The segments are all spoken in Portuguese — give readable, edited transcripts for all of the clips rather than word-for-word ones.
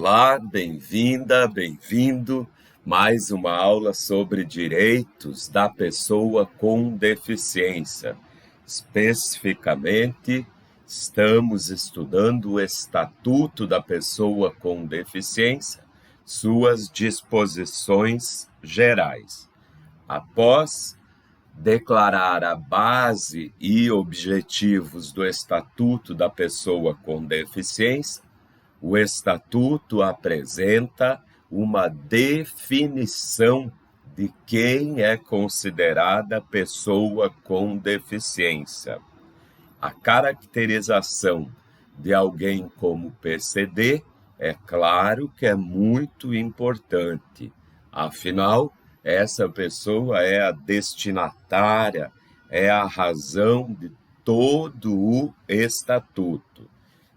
Olá, bem-vinda, bem-vindo. Mais uma aula sobre direitos da pessoa com deficiência. Especificamente, estamos estudando o Estatuto da Pessoa com Deficiência, suas disposições gerais. Após declarar a base e objetivos do Estatuto da Pessoa com Deficiência, o Estatuto apresenta uma definição de quem é considerada pessoa com deficiência. A caracterização de alguém como PCD, é claro que é muito importante. Afinal, essa pessoa é a destinatária, é a razão de todo o Estatuto.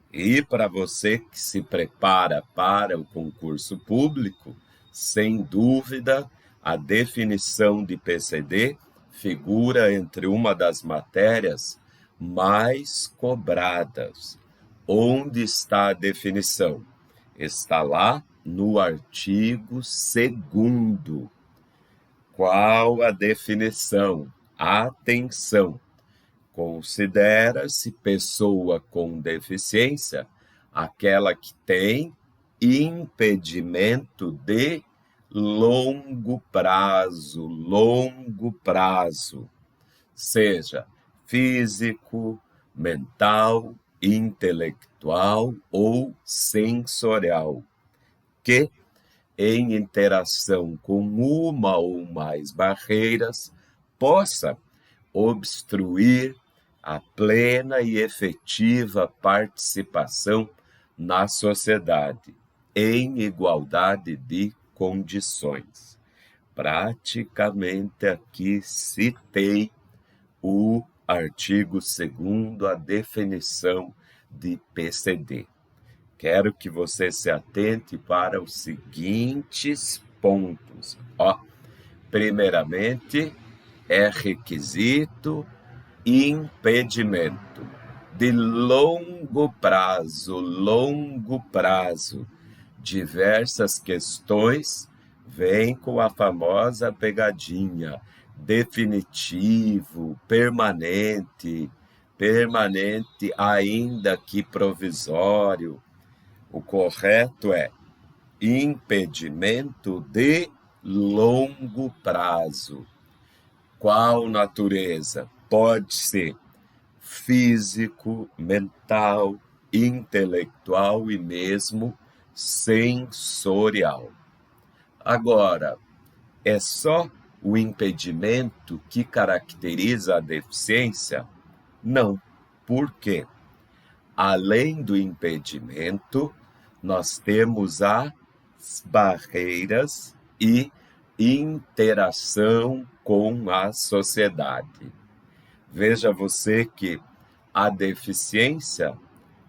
E para você que se prepara para o concurso público, sem dúvida, a definição de PCD figura entre uma das matérias mais cobradas. Onde está a definição? Está lá no artigo 2º. Qual a definição? Atenção! Considera-se pessoa com deficiência aquela que tem impedimento de longo prazo, seja físico, mental, intelectual ou sensorial, que, em interação com uma ou mais barreiras, possa obstruir a plena e efetiva participação na sociedade, em igualdade de condições. Praticamente aqui citei o artigo 2º, a definição de PCD. Quero que você se atente para os seguintes pontos. Primeiramente, é requisito impedimento de longo prazo. Diversas questões vêm com a famosa pegadinha, definitivo, permanente ainda que provisório. O correto é impedimento de longo prazo. Qual natureza? Pode ser físico, mental, intelectual e mesmo sensorial. Agora, é só o impedimento que caracteriza a deficiência? Não. Por quê? Além do impedimento, nós temos as barreiras e interação com a sociedade. Veja você que a deficiência,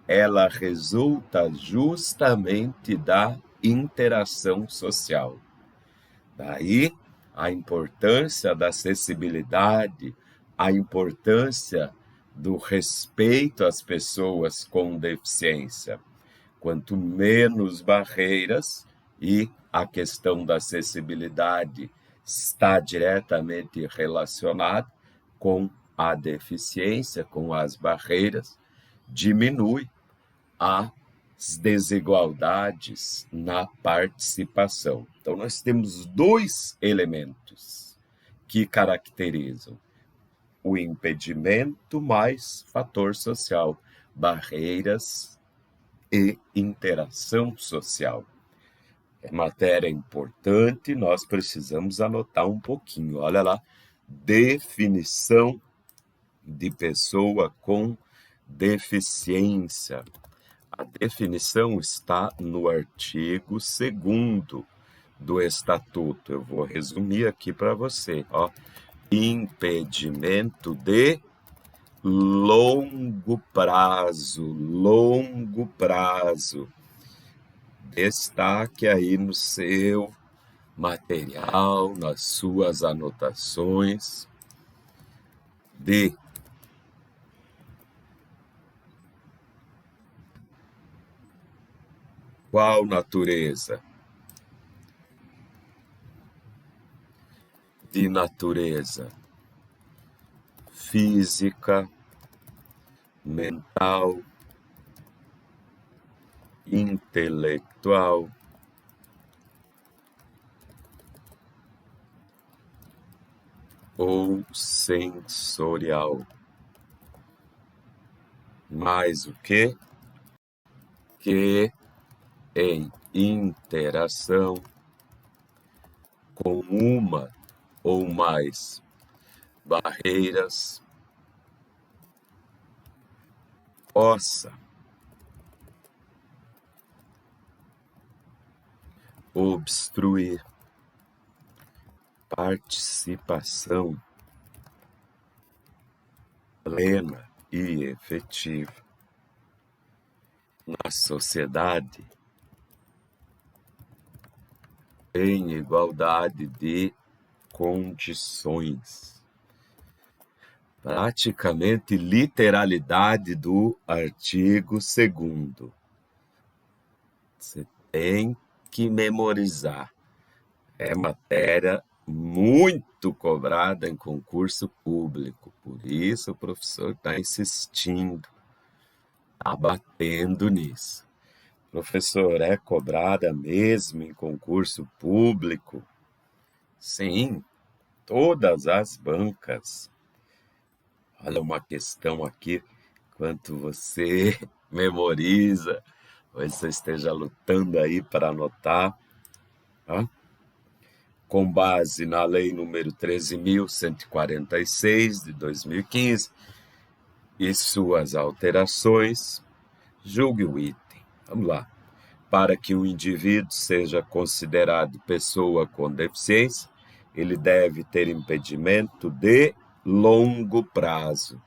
ela resulta justamente da interação social. Daí, a importância da acessibilidade, a importância do respeito às pessoas com deficiência. Quanto menos barreiras, e a questão da acessibilidade está diretamente relacionada com a deficiência, com as barreiras, diminui as desigualdades na participação. Então, nós temos dois elementos que caracterizam o impedimento mais fator social, barreiras e interação social. É matéria importante, nós precisamos anotar um pouquinho. Olha lá, definição de pessoa com deficiência. A definição está no artigo 2º do Estatuto. Eu vou resumir aqui para você. Impedimento de longo prazo. Destaque aí no seu material, nas suas anotações, de Qual natureza? De natureza física, mental, intelectual ou sensorial. Mais o que em interação com uma ou mais barreiras possa obstruir participação plena e efetiva na sociedade em igualdade de condições. Praticamente literalidade do artigo 2º. Você tem que memorizar. É matéria muito cobrada em concurso público. Por isso o professor está insistindo, está batendo nisso. Professor, é cobrada mesmo em concurso público? Sim, todas as bancas. Olha uma questão aqui, enquanto você memoriza, ou você esteja lutando aí para anotar, tá? Com base na Lei número 13.146, de 2015, e suas alterações, julgue o item. Vamos lá. Para que o indivíduo seja considerado pessoa com deficiência, ele deve ter impedimento de longo prazo,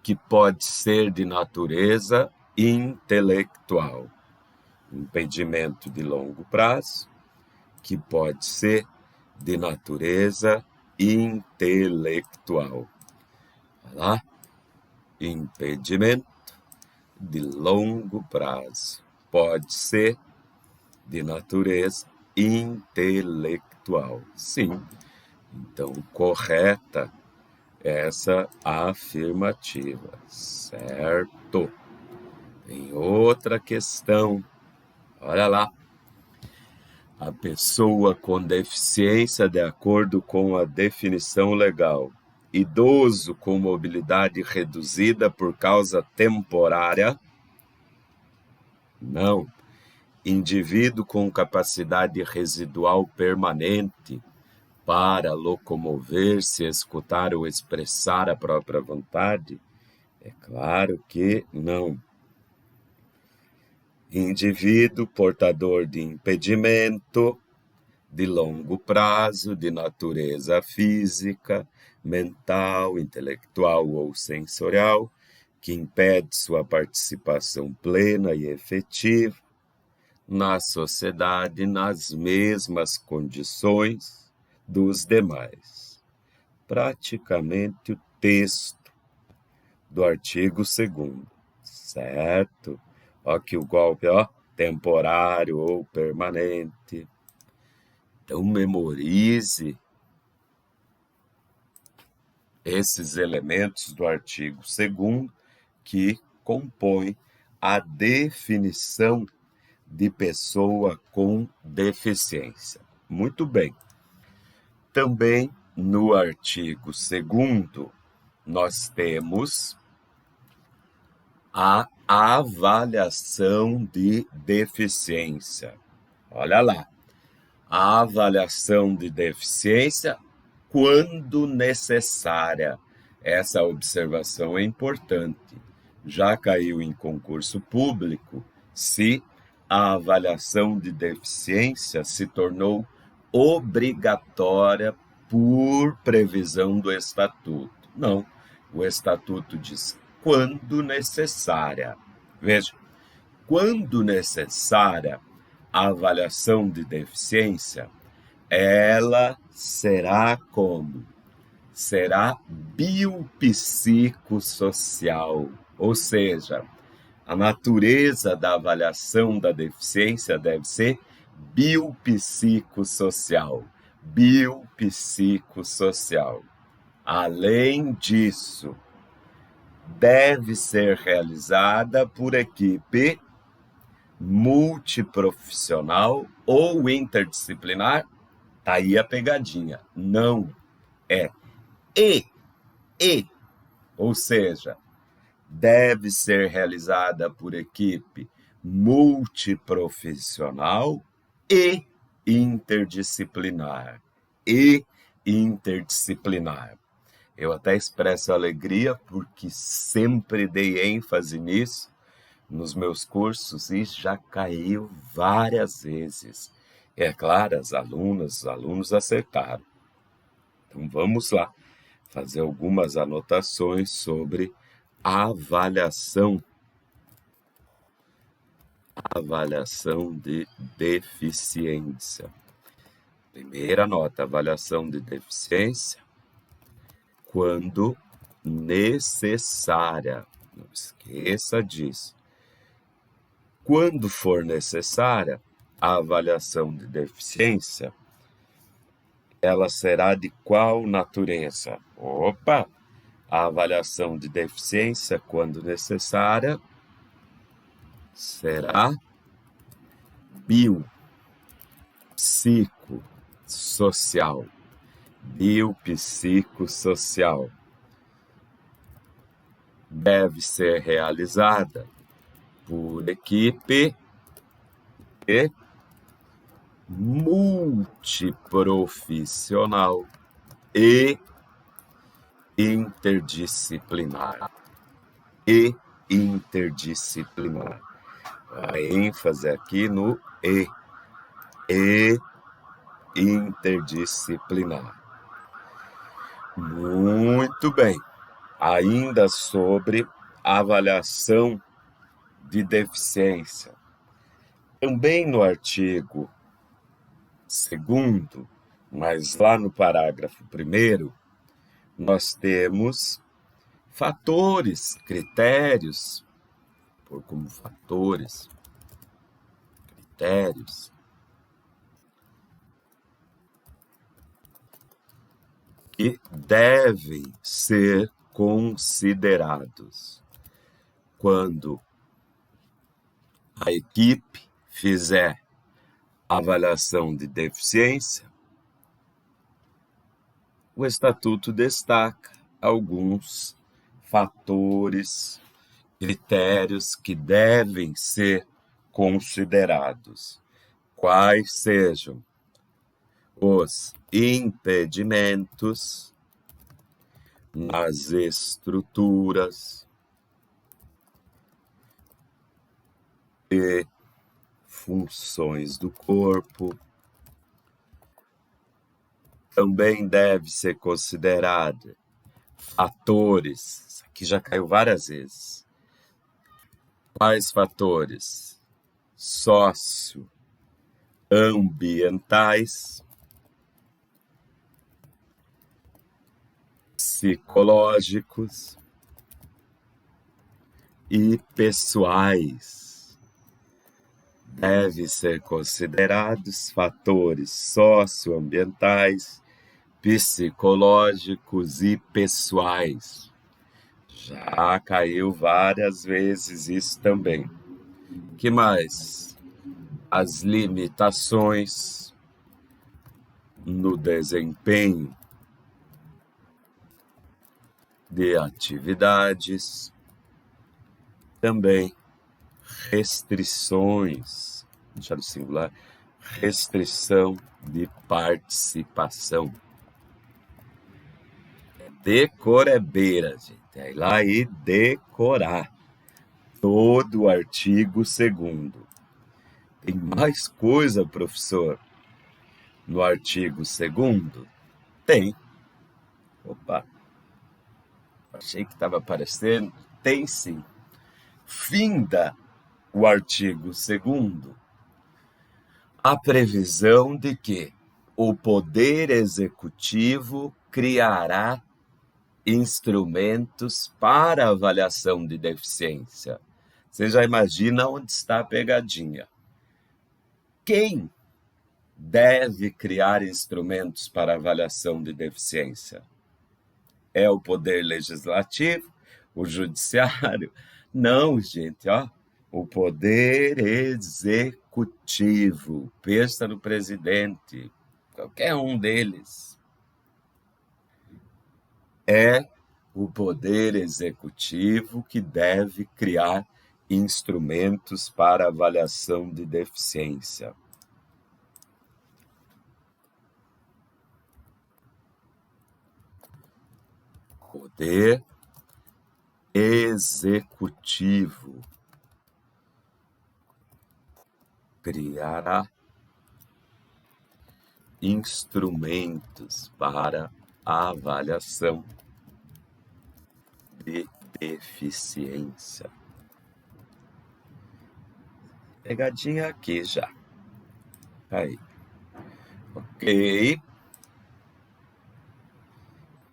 que pode ser de natureza intelectual. Impedimento de longo prazo, que pode ser de natureza intelectual. Vai lá. Impedimento de longo prazo pode ser de natureza intelectual. Sim. Então, correta essa afirmativa, certo? Tem outra questão. Olha lá. A pessoa com deficiência, de acordo com a definição legal, idoso com mobilidade reduzida por causa temporária, não. Indivíduo com capacidade residual permanente para locomover-se, escutar ou expressar a própria vontade, é claro que não. Indivíduo portador de impedimento de longo prazo, de natureza física, mental, intelectual ou sensorial, que impede sua participação plena e efetiva na sociedade nas mesmas condições dos demais. Praticamente o texto do artigo 2º, certo? Ó que o golpe, ó, temporário ou permanente. Então, memorize esses elementos do artigo 2º que compõem a definição de pessoa com deficiência. Muito bem. Também no artigo 2º, nós temos a avaliação de deficiência. Olha lá. A avaliação de deficiência quando necessária. Essa observação é importante. Já caiu em concurso público se a avaliação de deficiência se tornou obrigatória por previsão do Estatuto. Não, o Estatuto diz quando necessária. Veja, quando necessária, a avaliação de deficiência, ela será como? Será biopsicossocial, ou seja, A natureza da avaliação da deficiência deve ser biopsicossocial. Biopsicossocial. Além disso, deve ser realizada por equipe multiprofissional ou interdisciplinar. Tá aí a pegadinha. Não é e, ou seja, deve ser realizada por equipe multiprofissional e interdisciplinar. Eu até expresso alegria porque sempre dei ênfase nisso nos meus cursos e já caiu várias vezes. É claro, as alunas, os alunos acertaram. Então vamos lá fazer algumas anotações sobre avaliação de deficiência. Primeira nota, avaliação de deficiência quando necessária. Não esqueça disso. Quando for necessária, a avaliação de deficiência, ela será de qual natureza? A avaliação de deficiência, quando necessária, será biopsicossocial. Biopsicossocial. Deve ser realizada por equipe multiprofissional e interdisciplinar. A ênfase aqui no e interdisciplinar. Muito bem. Ainda sobre avaliação de deficiência. Também no artigo 2º, mas lá no parágrafo 1º, nós temos fatores, critérios, como fatores, critérios, que devem ser considerados quando a equipe fizer avaliação de deficiência. O Estatuto destaca alguns fatores, critérios que devem ser considerados. Quais sejam os impedimentos nas estruturas e funções do corpo. Também deve ser considerado fatores, isso aqui já caiu várias vezes. Quais fatores? Socioambientais, psicológicos e pessoais. Devem ser considerados fatores socioambientais, psicológicos e pessoais. Já caiu várias vezes isso também. Que mais? As limitações no desempenho de atividades, também restrições, deixar o singular, restrição de participação. Decorebeira, gente. É ir lá e decorar todo o artigo 2º. Tem mais coisa, professor, no artigo 2º? Tem. Achei que estava aparecendo. Tem sim. Finda o artigo 2º a previsão de que o Poder Executivo criará instrumentos para avaliação de deficiência. Você já imagina onde está a pegadinha. Quem deve criar instrumentos para avaliação de deficiência? É o poder legislativo? O judiciário? Não, gente, ó. O poder executivo. Pensa no presidente, qualquer um deles. É o poder executivo que deve criar instrumentos para avaliação de deficiência. Poder executivo criará instrumentos para a avaliação de deficiência. Pegadinha aqui já. Aí. Ok.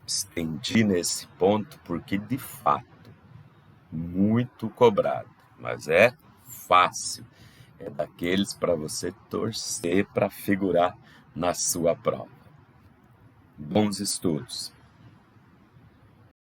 Estendi nesse ponto porque, de fato, muito cobrado. Mas é fácil. É daqueles para você torcer para figurar na sua prova. Bons estudos!